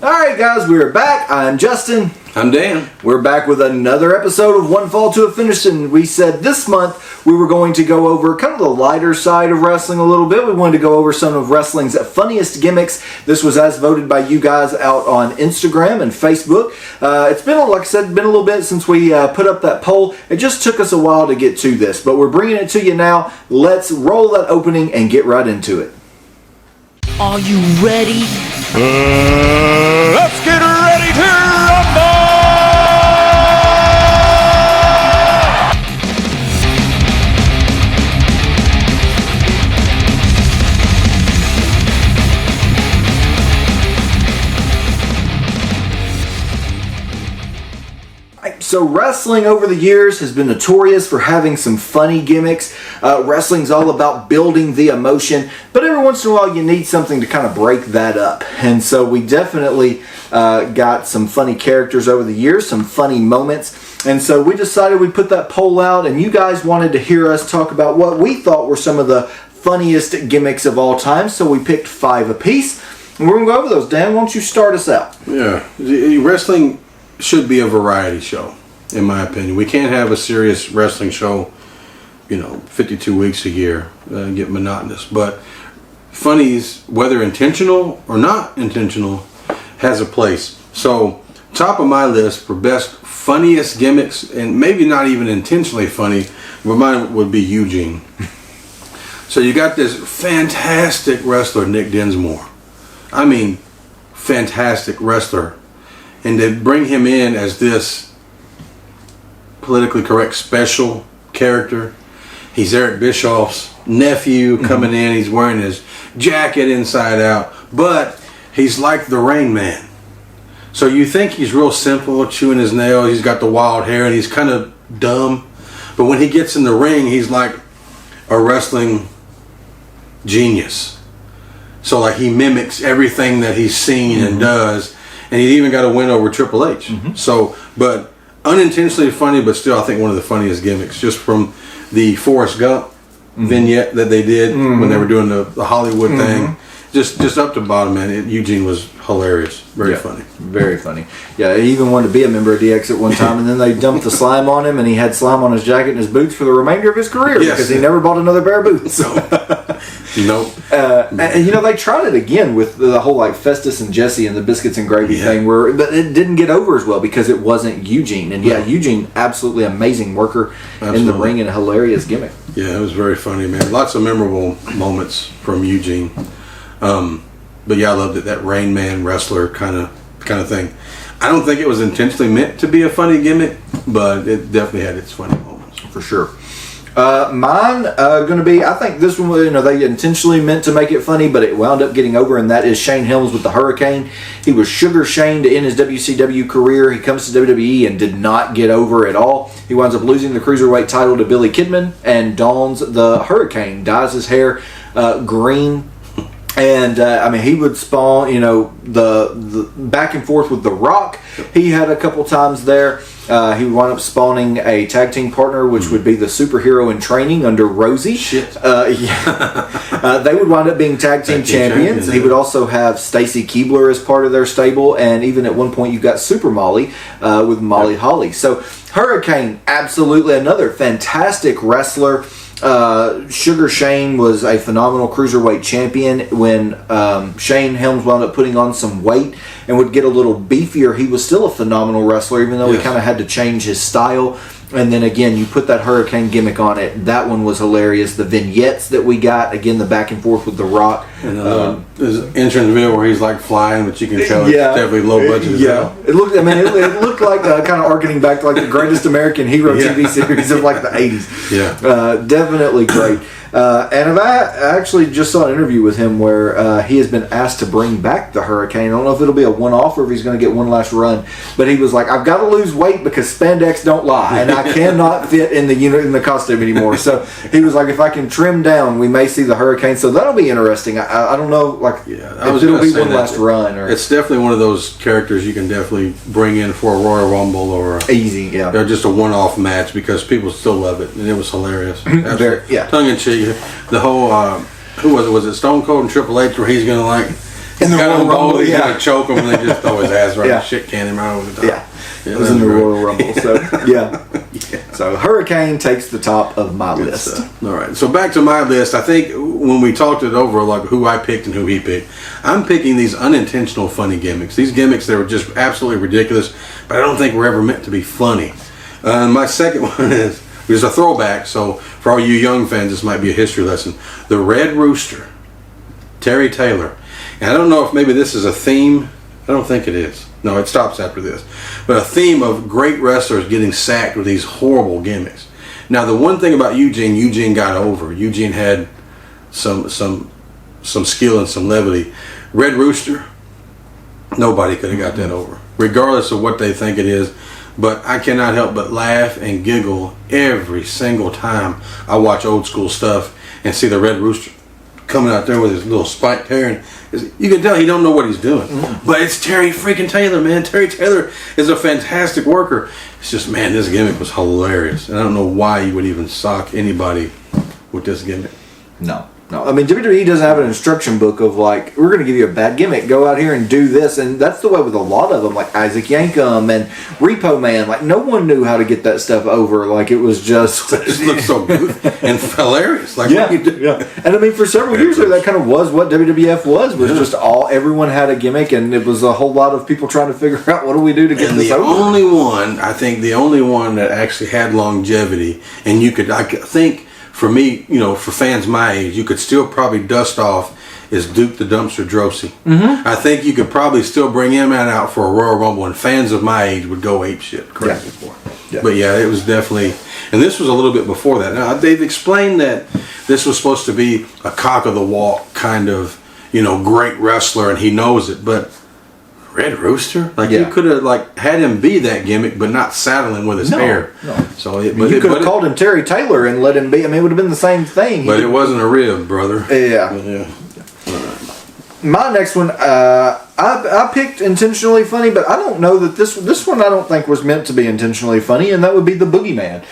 Alright guys, we're back. I'm Justin. I'm Dan. We're back with another episode of One Fall to a Finish, and we said this month we were going to go over kind of the lighter side of wrestling a little bit. We wanted to go over some of wrestling's funniest gimmicks. This was as voted by you guys out on Instagram and Facebook. It's been, like I said, been a little bit since we put up that poll. It just took us a while to get to this, but we're bringing it to you now. Let's roll that opening and get right into it. Are you ready? Let's get ready to rumble! So wrestling over the years has been notorious for having some funny gimmicks. Wrestling's all about building the emotion, but every once in a while you need something to kind of break that up. And so we definitely got some funny characters over the years, some funny moments. And so we decided we'd put that poll out, and you guys wanted to hear us talk about what we thought were some of the funniest gimmicks of all time. So we picked 5 apiece, and we're going to go over those. Dan, why don't you start us out? Yeah, wrestling should be a variety show, in my opinion. We can't have a serious wrestling show, 52 weeks a year, get monotonous. But funnies, whether intentional or not intentional, has a place. So, top of my list for best funniest gimmicks, and maybe not even intentionally funny, but mine would be Eugene. So you got this fantastic wrestler, Nick Dinsmore. I mean, fantastic wrestler. And to bring him in as this politically correct special character. He's Eric Bischoff's nephew coming in. He's wearing his jacket inside out. But he's like the Rain Man. So you think he's real simple, chewing his nails. He's got the wild hair and he's kind of dumb. But when he gets in the ring, he's like a wrestling genius. So like he mimics everything that he's seen and does. And he even got a win over Triple H. So, but unintentionally funny, but still I think one of the funniest gimmicks, just from the Forrest Gump vignette that they did when they were doing the Hollywood thing. Just up to bottom, man. Eugene was hilarious. Very funny. Very funny. Yeah, he even wanted to be a member of DX at one time, and then they dumped the slime on him, and he had slime on his jacket and his boots for the remainder of his career because he never bought another pair of boots. Nope. And they tried it again with the whole like Festus and Jesse and the biscuits and gravy thing, but it didn't get over as well because it wasn't Eugene. And Eugene, absolutely amazing worker in the ring and a hilarious gimmick. Yeah, it was very funny, man. Lots of memorable moments from Eugene. But yeah, I loved it. That Rain Man wrestler kind of thing. I don't think it was intentionally meant to be a funny gimmick, but it definitely had its funny moments for sure. Mine going to be, I think this one, they intentionally meant to make it funny, but it wound up getting over, and that is Shane Helms with the Hurricane. He was Sugar Shane to end his WCW career. He comes to WWE and did not get over at all. He winds up losing the Cruiserweight title to Billy Kidman and dons the Hurricane, dyes his hair green. And he would spawn, the back and forth with The Rock. He had a couple times there. He would wind up spawning a tag team partner, which would be the superhero in training under Rosie. They would wind up being tag team champions. He would also have Stacy Keibler as part of their stable, and even at one point you got Super Molly with Molly Holly. So Hurricane, absolutely another fantastic wrestler. Sugar Shane was a phenomenal cruiserweight champion. When Shane Helms wound up putting on some weight and would get a little beefier, he was still a phenomenal wrestler, even though he kind of had to change his style. And then again, you put that Hurricane gimmick on it. That one was hilarious. The vignettes that we got, again, the back and forth with The Rock. And his entrance video where he's like flying, but you can tell it's definitely low budget as hell. It looked, it looked like kind of arcing back to like the Greatest American Hero TV series of like the 80s. Yeah. Definitely great. And I actually just saw an interview with him where he has been asked to bring back the Hurricane. I don't know if it'll be a one-off or if he's going to get one last run. But he was like, I've got to lose weight because spandex don't lie, and I cannot fit in the costume anymore. So he was like, if I can trim down, we may see the Hurricane. So that'll be interesting. I don't know, if it'll be one last run. Or it's definitely one of those characters you can definitely bring in for a Royal Rumble or just a one-off match because people still love it, and it was hilarious. Tongue in cheek. The whole who was it? Was it Stone Cold and Triple H where he's gonna like In the Got Royal on Rumble, bowl, he's yeah. gonna choke him, and they just throw his ass right, Yeah. shit can him right over the top. Yeah. It was that in the great. Royal Rumble. So, yeah. So, Hurricane takes the top of my list. All right, so back to my list. I think when we talked it over, like who I picked and who he picked, I'm picking these unintentional funny gimmicks. These gimmicks that were just absolutely ridiculous, but I don't think were ever meant to be funny. My second one is a throwback, so for all you young fans, this might be a history lesson. The Red Rooster, Terry Taylor. And I don't know if maybe this is a theme. I don't think it is. No, it stops after this. But a theme of great wrestlers getting sacked with these horrible gimmicks. Now, the one thing about Eugene got over. Eugene had some skill and some levity. Red Rooster, nobody could have got that over, regardless of what they think it is. But I cannot help but laugh and giggle every single time I watch old school stuff and see the Red Rooster coming out there with his little spiked hair, and you can tell he don't know what he's doing. But it's Terry freaking Taylor, man. Terry Taylor is a fantastic worker. It's just, man, this gimmick was hilarious, and I don't know why you would even sock anybody with this gimmick. No. I mean, WWE doesn't have an instruction book of like, we're going to give you a bad gimmick. Go out here and do this. And that's the way with a lot of them, like Isaac Yankem and Repo Man. Like, no one knew how to get that stuff over. Like, it was just... It just looked so good and hilarious. Like, what you do? Yeah. And I mean, for several years there, that kind of was what WWF was just everyone had a gimmick, and it was a whole lot of people trying to figure out what do we do to get this over. I think the only one that actually had longevity, and I think, for me, for fans my age, you could still probably dust off is Duke the Dumpster Drosy. I think you could probably still bring him out for a Royal Rumble, and fans of my age would go ape shit crazy for it. Yeah. But yeah, it was definitely, and this was a little bit before that. Now, they've explained that this was supposed to be a cock of the walk kind of, great wrestler, and he knows it, but Red Rooster? You could have had him be that gimmick, but not saddling with his hair. No. So you could have called him Terry Taylor and let him be. I mean, it would have been the same thing. But it wasn't a rib, brother. Yeah. My next one, I picked intentionally funny, but I don't know that this one I don't think was meant to be intentionally funny, and that would be the Boogeyman.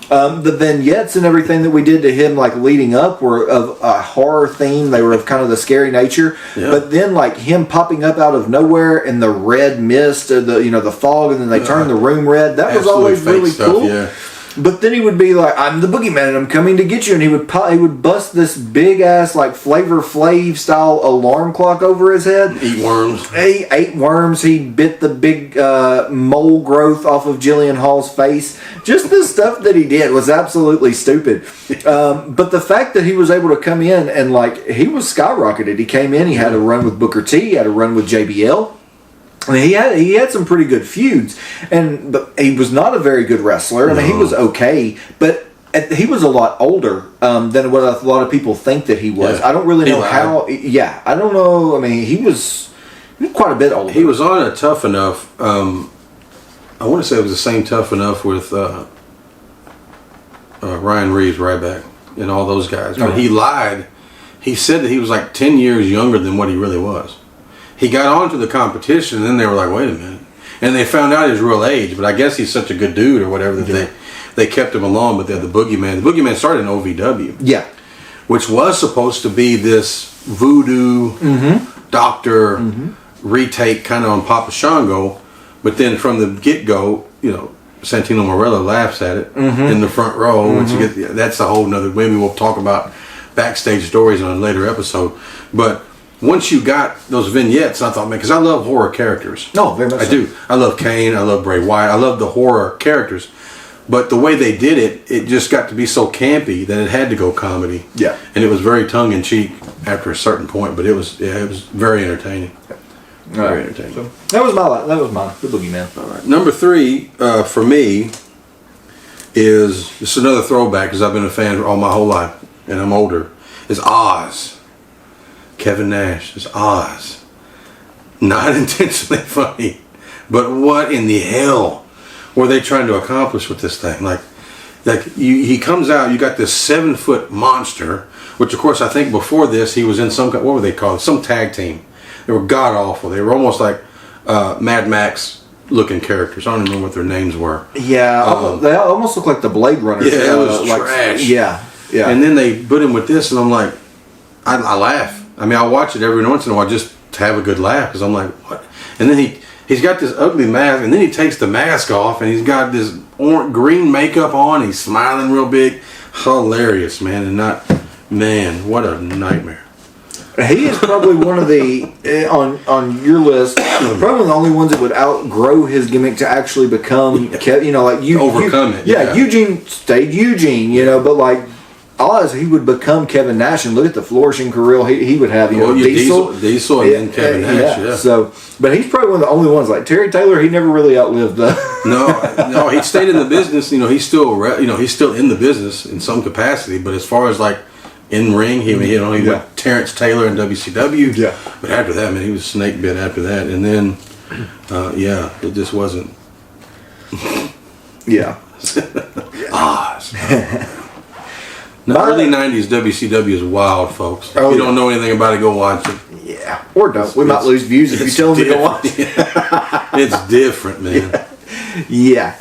The vignettes and everything that we did to him, leading up, were of a horror theme. They were of kind of the scary nature. Yeah. But then, him popping up out of nowhere in the red mist, the fog, and then they turned the room red. That was always really cool. Yeah. But then he would be like, "I'm the Boogeyman, and I'm coming to get you." And he would bust this big ass Flavor Flav style alarm clock over his head. Eat worms. He ate worms. He bit the big mole growth off of Jillian Hall's face. Just the stuff that he did was absolutely stupid. But the fact that he was able to come in and he was skyrocketed. He came in. He had a run with Booker T. He had a run with JBL. I mean, he had some pretty good feuds, but he was not a very good wrestler. I mean, he was okay, but he was a lot older than what a lot of people think that he was. Yeah. I don't really know how. Yeah, I don't know. I mean, he was quite a bit older. He was on a Tough Enough. I want to say it was the same Tough Enough with Ryan Reeves, Ryback, and all those guys. But he lied. He said that he was 10 years younger than what he really was. He got onto the competition, and then they were like, wait a minute. And they found out his real age, but I guess he's such a good dude or whatever that they kept him along. But the Boogeyman. The Boogeyman started in OVW. Yeah. Which was supposed to be this voodoo doctor retake kind of on Papa Shango. But then from the get-go, Santino Marella laughs at it in the front row. Which that's a whole nother, maybe we'll talk about backstage stories on a later episode. But once you got those vignettes, I thought, man, because I love horror characters. No, very much I do. I love Kane. I love Bray Wyatt. I love the horror characters. But the way they did it, it just got to be so campy that it had to go comedy. Yeah. And it was very tongue-in-cheek after a certain point, but it was very entertaining. Very entertaining. So that was mine, the Boogeyman. All right. Number 3 for me is, this is another throwback because I've been a fan all my whole life, and I'm older, is Oz. Kevin Nash is Oz. Not intentionally funny, but what in the hell were they trying to accomplish with this thing? He comes out, you got this 7-foot monster, which of course I think before this he was in what were they called? Some tag team. They were god awful. They were almost like Mad Max looking characters. I don't remember what their names were. Yeah, they almost look like the Blade Runners. Yeah, it was trash. Yeah. And then they put him with this, and I'm like, I laugh. I mean, I watch it every once in a while just to have a good laugh, because I'm like, what? And then he's got this ugly mask, and then he takes the mask off, and he's got this green makeup on. He's smiling real big. Hilarious, man. And what a nightmare. He is probably one of the on your list, probably one of the only ones that would outgrow his gimmick to actually become, Overcome it. Yeah, Eugene stayed Eugene, but like Oz, he would become Kevin Nash, and look at the flourishing career he would have. Diesel, and then Kevin Nash. Yeah. So, but he's probably one of the only ones. Like Terry Taylor, he never really outlived the. No, he stayed in the business. He's still in the business in some capacity. But as far as like in ring, he went Terrence Taylor in WCW. Yeah. But after that, man, he was snake bit after that, and then, it just wasn't. Yeah. Oz. The early 90s WCW is wild, folks. If you don't know anything about it, go watch it. Yeah. Or don't. We might lose views if you tell them to go watch it. It's different, man. Yeah.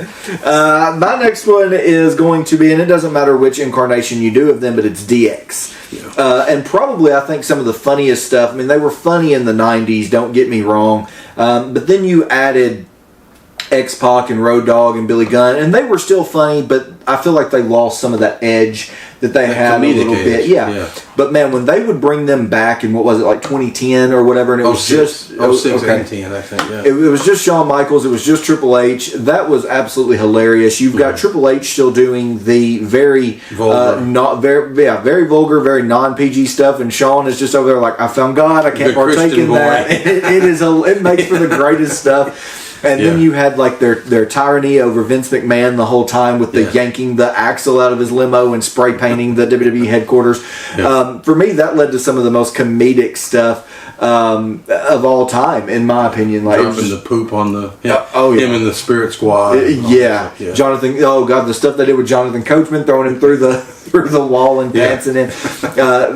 My next one is going to be, and it doesn't matter which incarnation you do of them, but it's DX. Yeah. And probably, I think, some of the funniest stuff. I mean, they were funny in the 90s, don't get me wrong. But then you added X-Pac and Road Dogg and Billy Gunn, and they were still funny, but I feel like they lost some of that edge that they had a little bit. Yeah. But man, when they would bring them back in, what was it, like 2010 or whatever, and it was just 06 and 10, I think. Yeah. It was just Shawn Michaels. It was just Triple H. That was absolutely hilarious. You've got Triple H still doing the very vulgar, very vulgar, very non-PG stuff, and Shawn is just over there like, I found God. I can't partake in that. It makes for the greatest stuff. And then you had like their tyranny over Vince McMahon the whole time with the yanking the axle out of his limo and spray painting the WWE headquarters. Yeah. For me, that led to some of the most comedic stuff of all time, in my opinion. Like dropping the poop on the him and the Spirit Squad. Jonathan. Oh God, the stuff they did with Jonathan Coachman, throwing him through the wall and dancing in.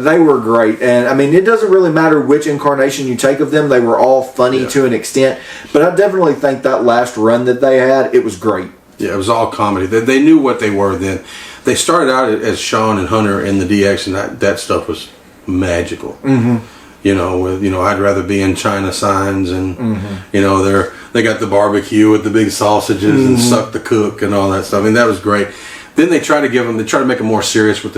They were great, and I mean, it doesn't really matter which incarnation you take of them. They were all funny to an extent, but I definitely think that last run that they had, it was great. Yeah, it was all comedy. They knew what they were then. They started out as Shawn and Hunter in the DX, and that stuff was magical. Mm-hmm. I'd rather be in China signs, and they got the barbecue with the big sausages and suck the cook and all that stuff. I mean, that was great. Then they try to make them more serious with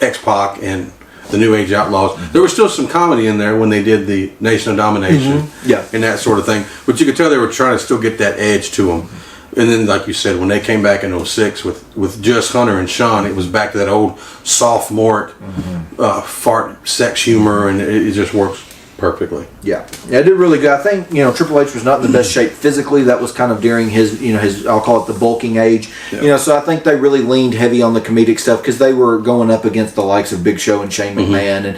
X-Pac and the New Age Outlaws. There was still some comedy in there when they did the Nation of Domination, and that sort of thing. But you could tell they were trying to still get that edge to them. And then, like you said, when they came back in 06 with just Hunter and Shawn, it was back to that old sophomoric fart sex humor, and it just works perfectly. Yeah, it did really good. I think Triple H was not in the best shape physically. That was kind of during his I'll call it the bulking age. Yeah. So I think they really leaned heavy on the comedic stuff because they were going up against the likes of Big Show and Shane McMahon, and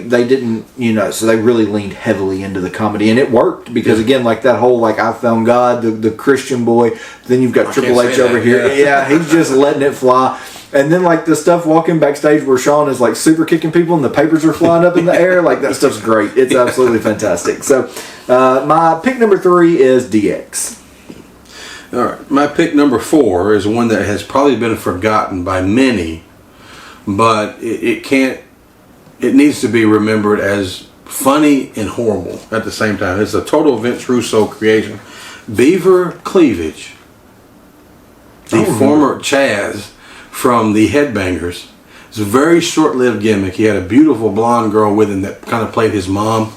they didn't so they really leaned heavily into the comedy, and it worked because again, like that whole like I found God, the Christian boy. Then you've got Triple H over here. Yeah, he's just letting it fly. And then, like, the stuff walking backstage where Shawn is, like, super kicking people and the papers are flying up in the air, like, that stuff's great. It's absolutely fantastic. So, my pick number 3 is DX. All right. My pick number 4 is one that has probably been forgotten by many, but it needs to be remembered as funny and horrible at the same time. It's a total Vince Russo creation. Beaver Cleavage, the former Chaz from the Headbangers. It's a very short-lived gimmick. He had a beautiful blonde girl with him that kind of played his mom.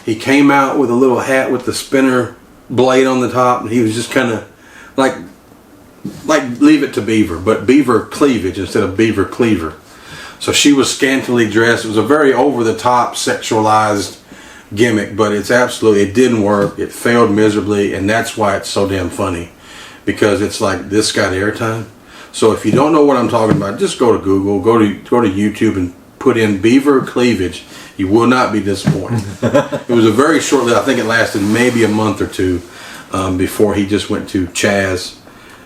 He came out with a little hat with the spinner blade on the top, and he was just kind of like Leave It to Beaver, but Beaver Cleavage instead of Beaver Cleaver. So she was scantily dressed. It was a very over-the-top, sexualized gimmick, but it didn't work. It failed miserably, and that's why it's so damn funny, because it's like this got airtime. So if you don't know what I'm talking about, just go to Google, go to YouTube and put in Beaver Cleavage. You will not be disappointed. It was a very short lived, I think it lasted maybe a month or two before he just went to Chaz,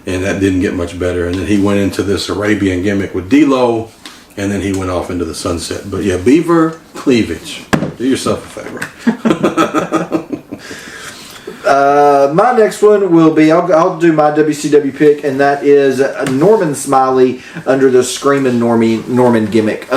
and that didn't get much better. And then he went into this Arabian gimmick with D-Lo, and then he went off into the sunset. But yeah, Beaver Cleavage. Do yourself a favor. My next one will be, I'll do my WCW pick, and that is Norman Smiley under the Screamin' Norman gimmick.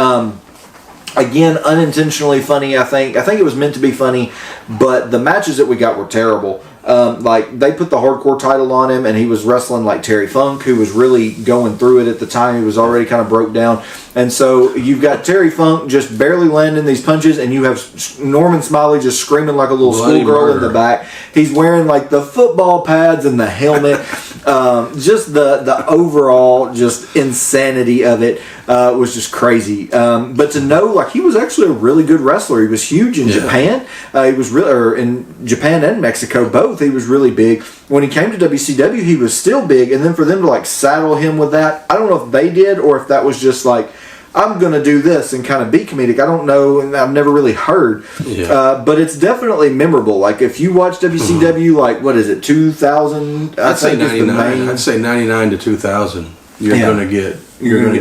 Again, unintentionally funny, I think. I think it was meant to be funny, but the matches that we got were terrible. Like, they put the hardcore title on him, and he was wrestling like Terry Funk, who was really going through it at the time. He was already kind of broke down. And so you've got Terry Funk just barely landing these punches, and you have Norman Smiley just screaming like a little schoolgirl in the back. He's wearing like the football pads and the helmet. Just the overall just insanity of it was just crazy. But to know, like, he was actually a really good wrestler. He was huge in Japan. He was really, or in Japan and Mexico both. He was really big. When he came to WCW, he was still big. And then for them to like saddle him with that, I don't know if they did or if that was just like, I'm going to do this and kind of be comedic. I don't know, and I've never really heard. But it's definitely memorable. Like, if you watch WCW, like, what is it, 2000? I'd say 99. I'd say 99 to 2000. You're going to get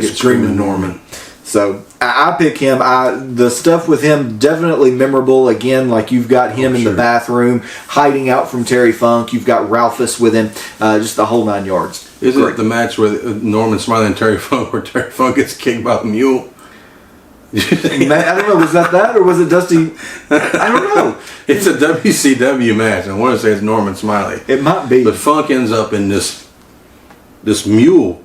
Screaming Norman. So I pick him. The stuff with him definitely memorable. Again, like, you've got him in the bathroom hiding out from Terry Funk. You've got Ralphus with him. Just the whole 9 yards. Is it the match with Norman Smiley and Terry Funk where Terry Funk gets kicked by the mule? Man, I don't know. Was that or was it Dusty? I don't know. It's a WCW match. I want to say it's Norman Smiley. It might be. But Funk ends up in this mule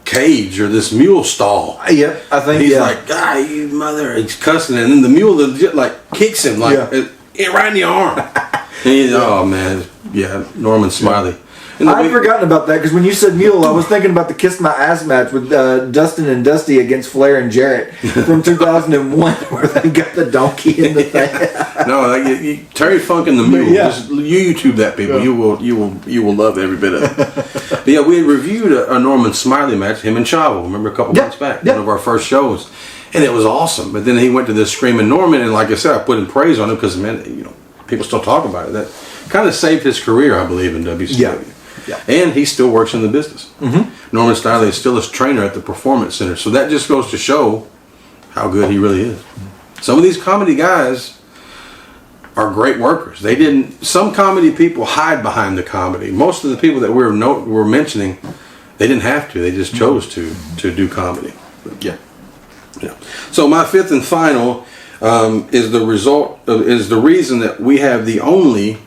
cage or this mule stall. Yep, I think he's like, "God, you mother!" He's cussing, and then the mule legit like kicks him like right in the arm. And oh man, Norman Smiley. I'd forgotten about that because when you said mule, I was thinking about the Kiss My Ass match with Dustin and Dusty against Flair and Jarrett from 2001, where they got the donkey in the thing. No, Terry Funk and the mule. Just you YouTube that, people. You will love every bit of it. But yeah, we had reviewed a Norman Smiley match, him and Chavo. Remember a couple months back, one of our first shows, and it was awesome. But then he went to this Screaming Norman, and like I said, I put in praise on him because people still talk about it. That kind of saved his career, I believe, in WCW. Yeah. And he still works in the business. Norman Smiley is still a trainer at the Performance Center. So that just goes to show how good he really is. Some of these comedy guys are great workers. Some comedy people hide behind the comedy. Most of the people that we're mentioning, they didn't have to. They just chose to do comedy. Yeah. So my fifth and final is the reason that we have the only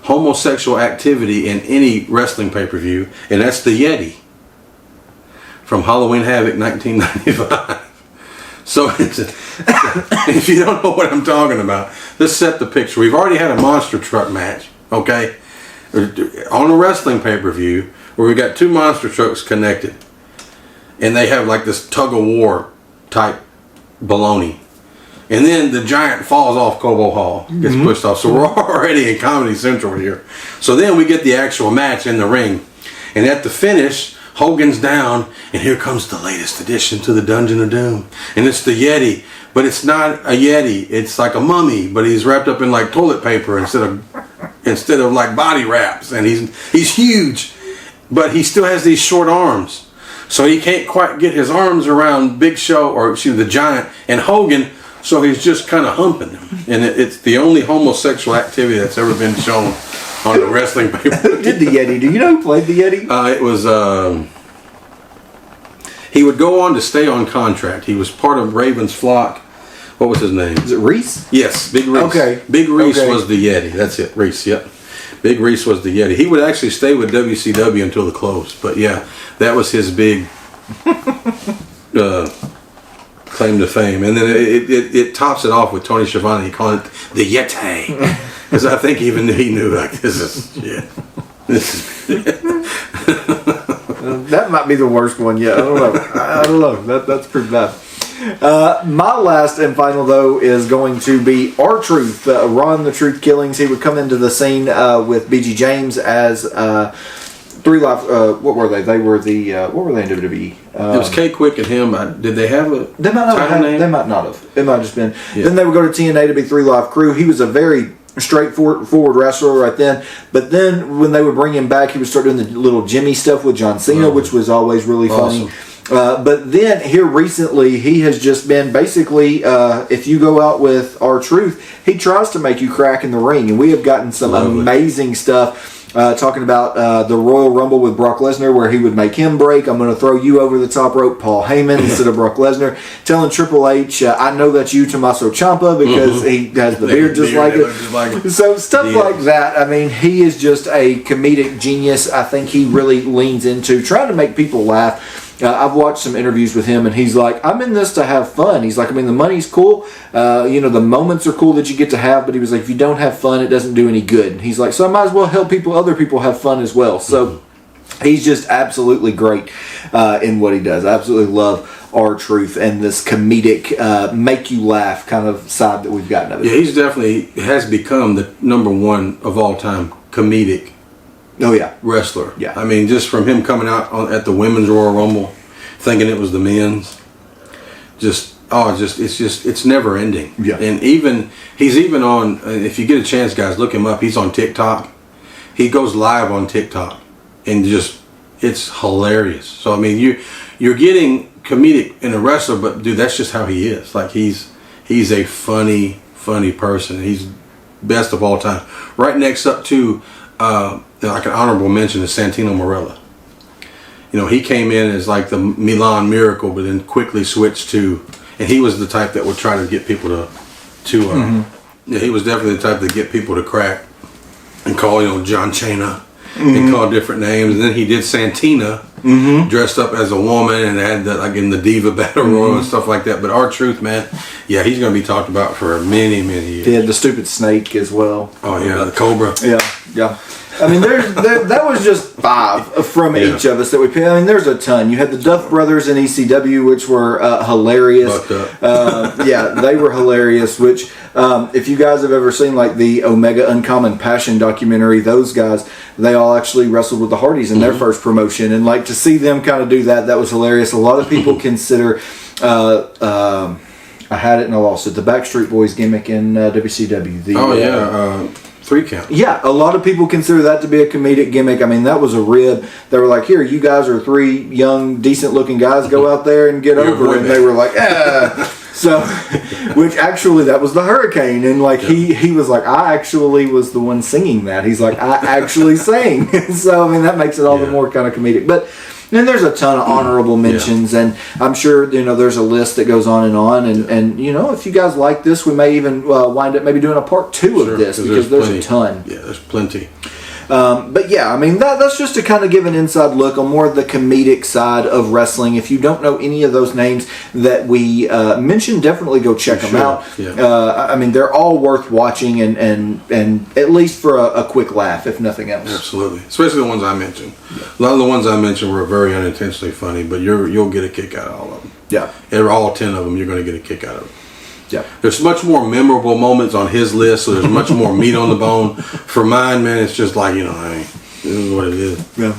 homosexual activity in any wrestling pay-per-view, and that's the Yeti from Halloween Havoc 1995. So if you don't know what I'm talking about, let's set the picture. We've already had a monster truck match, okay, on a wrestling pay-per-view where we got two monster trucks connected, and they have like this tug-of-war type baloney. And then the giant falls off Cobo Hall, gets pushed off. So we're already in Comedy Central here. So then we get the actual match in the ring. And at the finish, Hogan's down, and here comes the latest addition to the Dungeon of Doom. And it's the Yeti. But it's not a Yeti. It's like a mummy, but he's wrapped up in like toilet paper instead of like body wraps. And he's huge, but he still has these short arms. So he can't quite get his arms around Big Show, or the Giant, and Hogan. So he's just kind of humping him. And it's the only homosexual activity that's ever been shown on the wrestling paper. Who did the Yeti? Do you know who played the Yeti? It was, he would go on to stay on contract. He was part of Raven's flock. What was his name? Is it Reese? Yes, Big Reese. Okay. Big Reese was the Yeti. That's it, Reese, yep. Big Reese was the Yeti. He would actually stay with WCW until the close. But yeah, that was his big claim to fame. And then it tops it off with Tony Schiavone. He called it the Yeti. Because I think even he knew, like, this is that might be the worst one yet. I don't know. That's pretty bad. My last and final, though, is going to be R-Truth, Ron the Truth Killings. He would come into the scene with BG James as Three Live. What were they? They were what were they in WWE? It was K Quick and him. Did they have a They might not have. name? They might not have. It might have just been. Yeah. Then they would go to TNA to be Three Live Crew. He was a very straightforward wrestler right then. But then when they would bring him back, he would start doing the little Jimmy stuff with John Cena, which was always really funny. But then here recently, he has just been basically, if you go out with R-Truth, he tries to make you crack in the ring. And we have gotten some amazing stuff. talking about the Royal Rumble with Brock Lesnar, where he would make him break. I'm going to throw you over the top rope, Paul Heyman, instead of Brock Lesnar. Telling Triple H, I know that's you, Tommaso Ciampa, because he has the beard just like it. So stuff like that. I mean, he is just a comedic genius. I think he really leans into trying to make people laugh. I've watched some interviews with him, and he's like, I'm in this to have fun. He's like, I mean, the money's cool. The moments are cool that you get to have, but he was like, if you don't have fun, it doesn't do any good. And he's like, so I might as well help other people have fun as well. So he's just absolutely great in what he does. I absolutely love R-Truth and this comedic, make you laugh kind of side that we've gotten of it. Yeah, he's definitely has become the #1 of all time comedic. Oh yeah, wrestler. Yeah, I mean, just from him coming out at the Women's Royal Rumble, thinking it was the men's, it's never ending. Yeah, and he's even on. If you get a chance, guys, look him up. He's on TikTok. He goes live on TikTok, and it's hilarious. So I mean, you're getting comedic in a wrestler, but dude, that's just how he is. Like he's a funny person. He's best of all time. Right next up to. Like an honorable mention is Santino Marella. He came in as like the Milan Miracle, but then quickly switched to, and he was the type that would try to get people he was definitely the type to get people to crack and call, John Cena and call different names. And then he did Santina, dressed up as a woman and had like in the Diva Battle Royal and stuff like that. But R-Truth, man, yeah, he's going to be talked about for many, many years. He had the stupid snake as well. Oh yeah, the Cobra. Yeah. I mean, that was just 5 from each of us that we picked. I mean, there's a ton. You had the Duff Brothers in ECW, which were hilarious. Yeah, they were hilarious. Which, if you guys have ever seen like the Omega Uncommon Passion documentary, those guys, they all actually wrestled with the Hardys in their first promotion, and like to see them kind of do that was hilarious. A lot of people consider. I had it and I lost it. The Backstreet Boys gimmick in WCW. 3 count. Yeah, a lot of people consider that to be a comedic gimmick. I mean, that was a rib. They were like, here, you guys are 3 young, decent-looking guys. Go out there and get over it. And they were like, So, which actually, that was the Hurricane. And like, he was like, I actually was the one singing that. He's like, I actually sang. So, I mean, that makes it all the more kind of comedic. But then there's a ton of honorable mentions, and I'm sure there's a list that goes on. And if you guys like this, we may even wind up maybe doing a part 2 of this because there's a ton. Yeah, there's plenty. But yeah, I mean, that's just to kind of give an inside look on more of the comedic side of wrestling. If you don't know any of those names that we mentioned, definitely go check them out. Yeah. I mean, they're all worth watching and at least for a quick laugh, if nothing else. Absolutely. Especially the ones I mentioned. Yeah. A lot of the ones I mentioned were very unintentionally funny, but you'll get a kick out of all of them. Yeah. All 10 of them, you're going to get a kick out of them. Yeah. There's much more memorable moments on his list, so there's much more meat on the bone. For mine, man, it's just like, this is what it is. Yeah.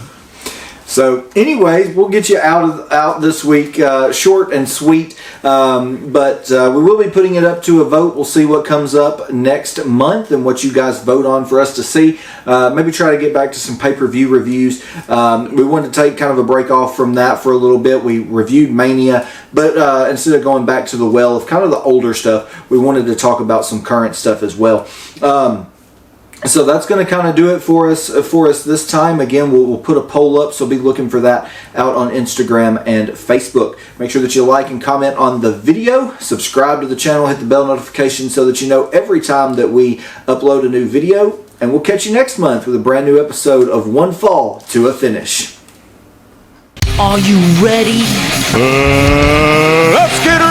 So, anyways, we'll get you out this week, short and sweet. But we will be putting it up to a vote. We'll see what comes up next month and what you guys vote on for us to see. Maybe try to get back to some pay-per-view reviews. We wanted to take kind of a break off from that for a little bit. We reviewed Mania, but instead of going back to the well of kind of the older stuff, we wanted to talk about some current stuff as well. So that's going to kind of do it for us this time. Again, we'll put a poll up, so be looking for that out on Instagram and Facebook. Make sure that you like and comment on the video, subscribe to the channel, hit the bell notification so that you know every time that we upload a new video. And we'll catch you next month with a brand new episode of One Fall to a Finish. Are you ready? Let's get